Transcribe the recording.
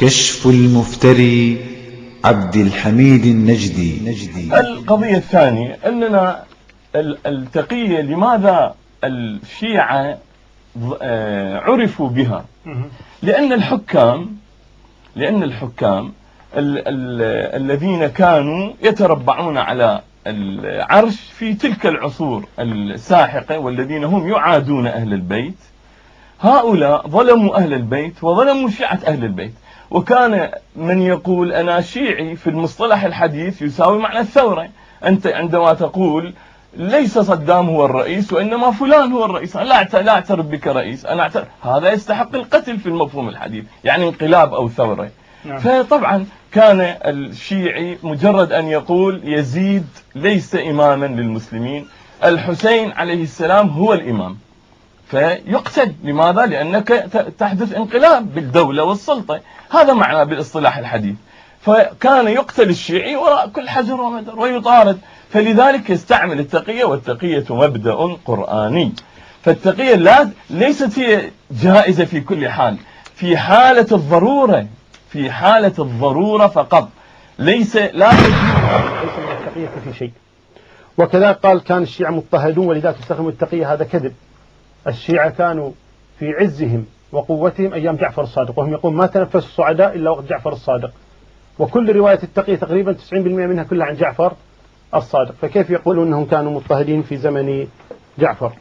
كشف المفتري عبد الحميد النجدي. القضية الثانية أننا التقية لماذا الشيعة عرفوا بها؟ لأن الحكام الذين كانوا يتربعون على العرش في تلك العصور الساحقة والذين هم يعادون أهل البيت، هؤلاء ظلموا أهل البيت وظلموا شيعة أهل البيت. وكان من يقول أنا شيعي في المصطلح الحديث يساوي معنى الثورة. أنت عندما تقول ليس صدام هو الرئيس وإنما فلان هو الرئيس، لا أعترف بك رئيس، هذا يستحق القتل في المفهوم الحديث، يعني انقلاب أو ثورة. فطبعا كان الشيعي مجرد أن يقول يزيد ليس إماما للمسلمين، الحسين عليه السلام هو الإمام، فيقتل. لماذا؟ لأنك تحدث انقلاب بالدولة والسلطة، هذا معنى بالاصطلاح الحديث. فكان يقتل الشيعي وراء كل حجر ومدر ويطارد، فلذلك يستعمل التقية، والتقية مبدأ قرآني. فالتقية ليست هي جائزة في كل حال، في حالة الضرورة فقط، لا ليس من التقية في شيء. وكذا قال كان الشيعة مضطهدون ولذلك استخدموا التقية، هذا كذب. الشيعة كانوا في عزهم وقوتهم أيام جعفر الصادق، وهم يقول ما تنفس الصعداء إلا وقت جعفر الصادق، وكل رواية التقية تقريبا 90% منها كلها عن جعفر الصادق، فكيف يقولون أنهم كانوا مضطهدين في زمن جعفر؟